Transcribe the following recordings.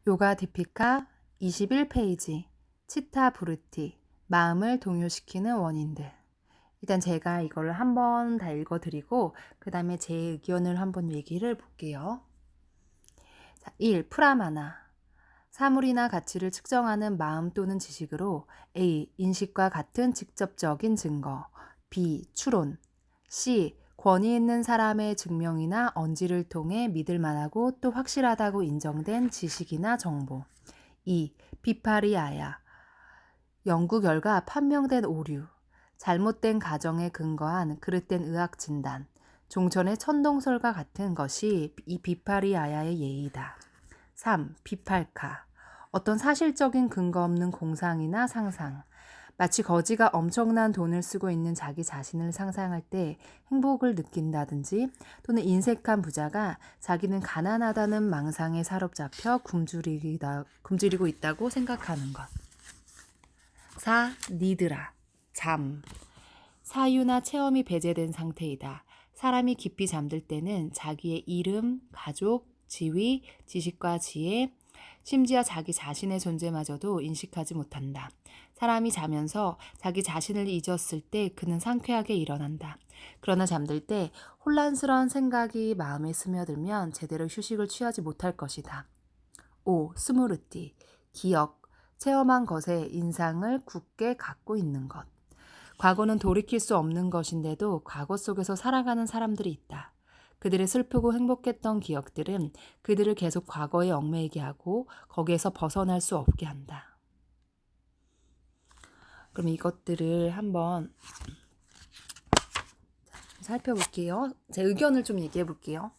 요가 디피카 21페이지 치타 브루티 마음을 동요시키는 원인들. 일단 제가 이거를 한번 다 읽어드리고 그 다음에 제 의견을 한번 얘기를 볼게요. 자, 1. 프라마나 사물이나 가치를 측정하는 마음 또는 지식으로 A. 인식과 같은 직접적인 증거 B. 추론 C. 권위 있는 사람의 증명이나 언지를 통해 믿을 만하고 또 확실하다고 인정된 지식이나 정보 2. 비파리아야 연구 결과 판명된 오류 잘못된 가정에 근거한 그릇된 의학 진단 종천의 천동설과 같은 것이 이 비파리아야의 예의다. 3. 비팔카 어떤 사실적인 근거 없는 공상이나 상상 마치 거지가 엄청난 돈을 쓰고 있는 자기 자신을 상상할 때 행복을 느낀다든지 또는 인색한 부자가 자기는 가난하다는 망상에 사로잡혀 굶주리고 있다고 생각하는 것. 4. 니드라 잠 사유나 체험이 배제된 상태이다. 사람이 깊이 잠들 때는 자기의 이름, 가족, 지위, 지식과 지혜, 심지어 자기 자신의 존재마저도 인식하지 못한다. 사람이 자면서 자기 자신을 잊었을 때 그는 상쾌하게 일어난다. 그러나 잠들 때 혼란스러운 생각이 마음에 스며들면 제대로 휴식을 취하지 못할 것이다. 5. 스무르띠 기억, 체험한 것에 인상을 굳게 갖고 있는 것. 과거는 돌이킬 수 없는 것인데도 과거 속에서 살아가는 사람들이 있다. 그들의 슬프고 행복했던 기억들은 그들을 계속 과거에 얽매이게 하고 거기에서 벗어날 수 없게 한다. 그럼 이것들을 한번 살펴볼게요. 제 의견을 좀 얘기해 볼게요.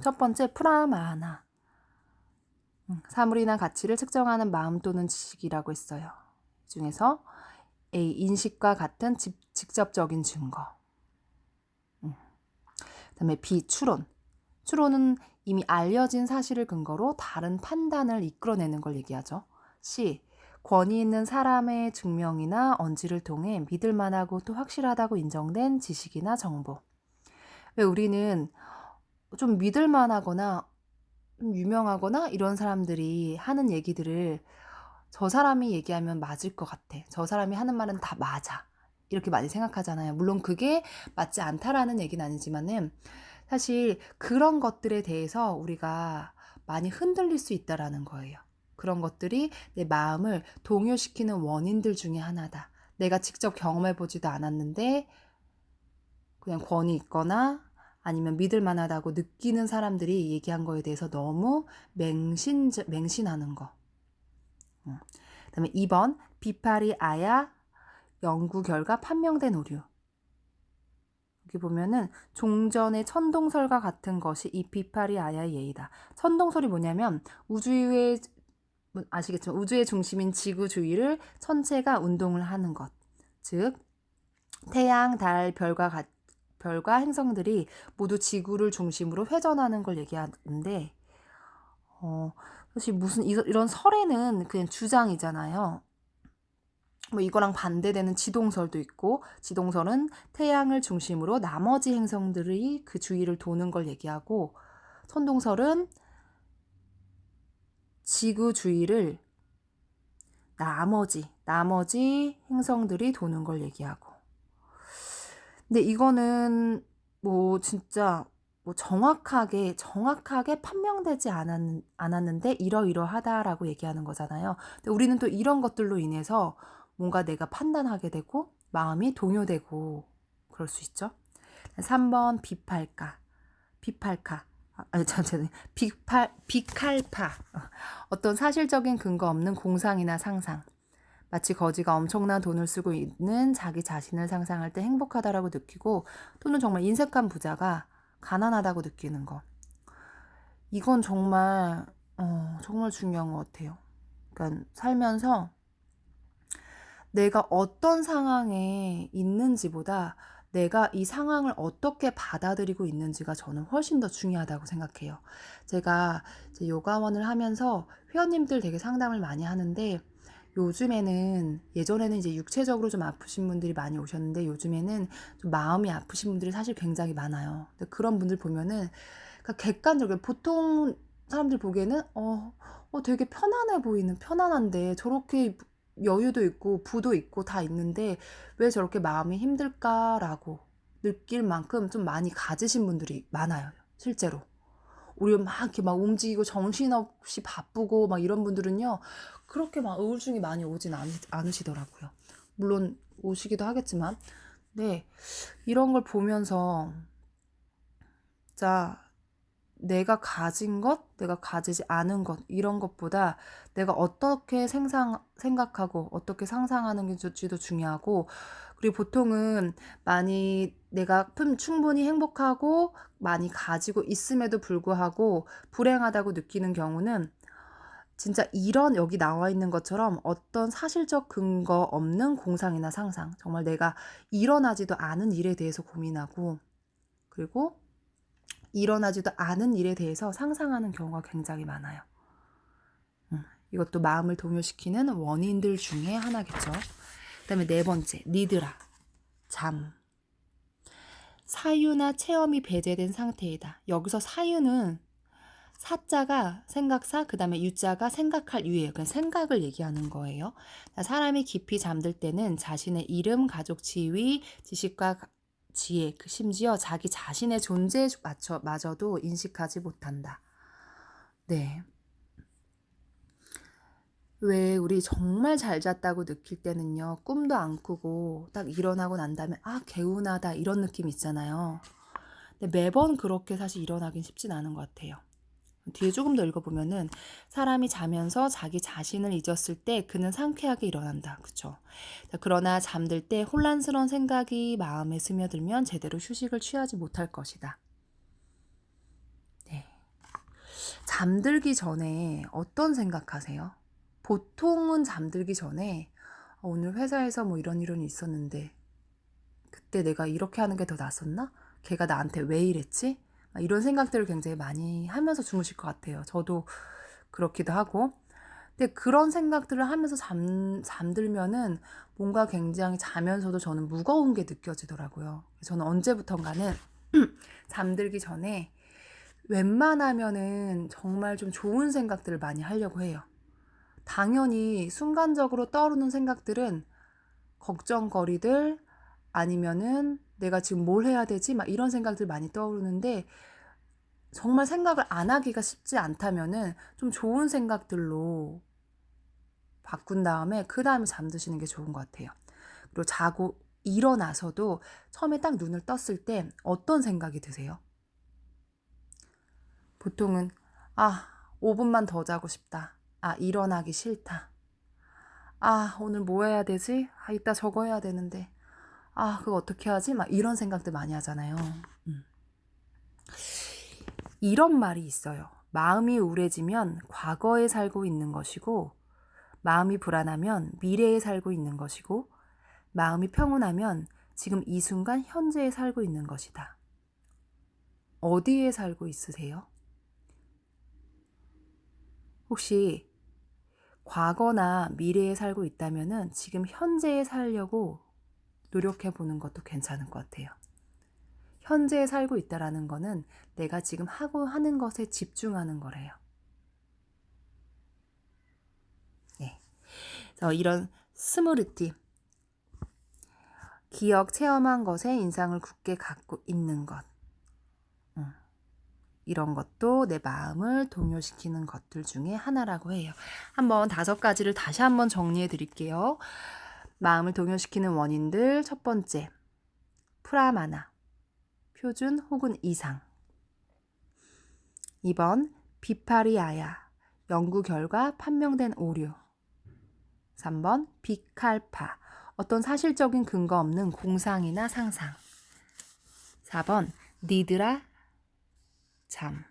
첫 번째, 프라마나. 사물이나 가치를 측정하는 마음 또는 지식이라고 했어요. 이 중에서 A. 인식과 같은 직접적인 증거. 그다음에 B. 추론. 추론은 이미 알려진 사실을 근거로 다른 판단을 이끌어내는 걸 얘기하죠. C. 권위 있는 사람의 증명이나 언지를 통해 믿을 만하고 또 확실하다고 인정된 지식이나 정보. 왜 우리는 좀 믿을 만하거나 좀 유명하거나 이런 사람들이 하는 얘기들을 저 사람이 얘기하면 맞을 것 같아. 저 사람이 하는 말은 다 맞아. 이렇게 많이 생각하잖아요. 물론 그게 맞지 않다라는 얘기는 아니지만은 사실 그런 것들에 대해서 우리가 많이 흔들릴 수 있다라는 거예요. 그런 것들이 내 마음을 동요시키는 원인들 중에 하나다. 내가 직접 경험해보지도 않았는데 그냥 권위 있거나 아니면 믿을 만하다고 느끼는 사람들이 얘기한 거에 대해서 너무 맹신하는 거. 그다음에 2번 비파리 아야 연구 결과 판명된 오류. 여기 보면은 종전의 천동설과 같은 것이 이 비파리 아야의 예의다. 천동설이 뭐냐면 아시겠지만 우주의 중심인 지구 주위를 천체가 운동을 하는 것. 즉 태양, 달, 별과 행성들이 모두 지구를 중심으로 회전하는 걸 얘기하는데 사실 무슨 이런 설에는 그냥 주장이잖아요. 뭐 이거랑 반대되는 지동설도 있고 지동설은 태양을 중심으로 나머지 행성들이 그 주위를 도는 걸 얘기하고 천동설은 지구 주위를 나머지 행성들이 도는 걸 얘기하고 근데 이거는 뭐 진짜 뭐 정확하게 판명되지 않았는데 이러이러하다라고 얘기하는 거잖아요. 근데 우리는 또 이런 것들로 인해서 뭔가 내가 판단하게 되고 마음이 동요되고 그럴 수 있죠. 3번 비팔카. 비칼파. 어떤 사실적인 근거 없는 공상이나 상상. 마치 거지가 엄청난 돈을 쓰고 있는 자기 자신을 상상할 때 행복하다라고 느끼고 또는 정말 인색한 부자가 가난하다고 느끼는 거. 이건 정말 중요한 것 같아요. 그러니까 살면서 내가 어떤 상황에 있는지보다 내가 이 상황을 어떻게 받아들이고 있는지가 저는 훨씬 더 중요하다고 생각해요. 제가 이제 요가원을 하면서 회원님들 되게 상담을 많이 하는데 요즘에는 예전에는 이제 육체적으로 좀 아프신 분들이 많이 오셨는데 요즘에는 좀 마음이 아프신 분들이 사실 굉장히 많아요. 근데 그런 분들 보면은 그러니까 객관적으로 보통 사람들 보기에는 되게 편안해 보이는, 편안한데 저렇게 여유도 있고 부도 있고 다 있는데 왜 저렇게 마음이 힘들까라고 느낄 만큼 좀 많이 가지신 분들이 많아요, 실제로. 우리 막 이렇게 막 움직이고 정신없이 바쁘고 막 이런 분들은요, 그렇게 막 우울증이 많이 오진 않으시더라고요. 물론 오시기도 하겠지만, 네, 이런 걸 보면서 진짜 내가 가진 것, 내가 가지지 않은 것, 이런 것보다 내가 어떻게 생각하고 어떻게 상상하는지도 중요하고, 그리고 보통은 많이 내가 충분히 행복하고 많이 가지고 있음에도 불구하고 불행하다고 느끼는 경우는 진짜 이런 여기 나와 있는 것처럼 어떤 사실적 근거 없는 공상이나 상상, 정말 내가 일어나지도 않은 일에 대해서 고민하고, 그리고 일어나지도 않은 일에 대해서 상상하는 경우가 굉장히 많아요. 이것도 마음을 동요시키는 원인들 중에 하나겠죠. 그 다음에 네 번째, 니드라, 잠. 사유나 체험이 배제된 상태이다. 여기서 사유는 사자가 생각사, 그 다음에 유자가 생각할 유예요. 그냥 생각을 얘기하는 거예요. 사람이 깊이 잠들 때는 자신의 이름, 가족 지위, 지식과 지혜, 심지어 자기 자신의 존재에 마저도 인식하지 못한다. 네. 왜 우리 정말 잘 잤다고 느낄 때는요, 꿈도 안 꾸고 딱 일어나고 난 다음에 개운하다 이런 느낌 있잖아요. 근데 매번 그렇게 사실 일어나긴 쉽진 않은 것 같아요. 뒤에 조금 더 읽어보면은 사람이 자면서 자기 자신을 잊었을 때 그는 상쾌하게 일어난다. 그쵸? 그러나 잠들 때 혼란스러운 생각이 마음에 스며들면 제대로 휴식을 취하지 못할 것이다. 네. 잠들기 전에 어떤 생각하세요? 보통은 잠들기 전에 오늘 회사에서 뭐 이런 일이 있었는데 그때 내가 이렇게 하는 게 더 낫었나? 걔가 나한테 왜 이랬지? 이런 생각들을 굉장히 많이 하면서 주무실 것 같아요. 저도 그렇기도 하고. 근데 그런 생각들을 하면서 잠들면은 뭔가 굉장히 자면서도 저는 무거운 게 느껴지더라고요. 저는 언제부턴가는 잠들기 전에 웬만하면은 정말 좀 좋은 생각들을 많이 하려고 해요. 당연히 순간적으로 떠오르는 생각들은 걱정거리들 아니면은 내가 지금 뭘 해야 되지? 막 이런 생각들 많이 떠오르는데 정말 생각을 안 하기가 쉽지 않다면은 좀 좋은 생각들로 바꾼 다음에 그 다음에 잠드시는 게 좋은 것 같아요. 그리고 자고 일어나서도 처음에 딱 눈을 떴을 때 어떤 생각이 드세요? 보통은 5분만 더 자고 싶다. 일어나기 싫다. 오늘 뭐 해야 되지? 이따 저거 해야 되는데. 그거 어떻게 하지? 막 이런 생각들 많이 하잖아요. 이런 말이 있어요. 마음이 우울해지면 과거에 살고 있는 것이고, 마음이 불안하면 미래에 살고 있는 것이고, 마음이 평온하면 지금 이 순간 현재에 살고 있는 것이다. 어디에 살고 있으세요? 혹시 과거나 미래에 살고 있다면은 지금 현재에 살려고 노력해 보는 것도 괜찮을 것 같아요. 현재에 살고 있다라는 거는 내가 지금 하는 것에 집중하는 거래요. 네. 그래서 이런 스무르티, 기억, 체험한 것에 인상을 굳게 갖고 있는 것. 이런 것도 내 마음을 동요시키는 것들 중에 하나라고 해요. 한번 5가지를 다시 한번 정리해 드릴게요. 마음을 동요시키는 원인들, 첫 번째, 프라마나, 표준 혹은 이상. 2번, 비파리아야, 연구 결과 판명된 오류. 3번, 비칼파, 어떤 사실적인 근거 없는 공상이나 상상. 4번, 니드라, 잠.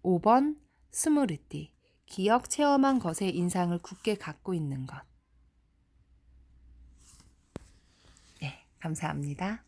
5번, 스무르띠, 기억 체험한 것에 인상을 굳게 갖고 있는 것. 네, 감사합니다.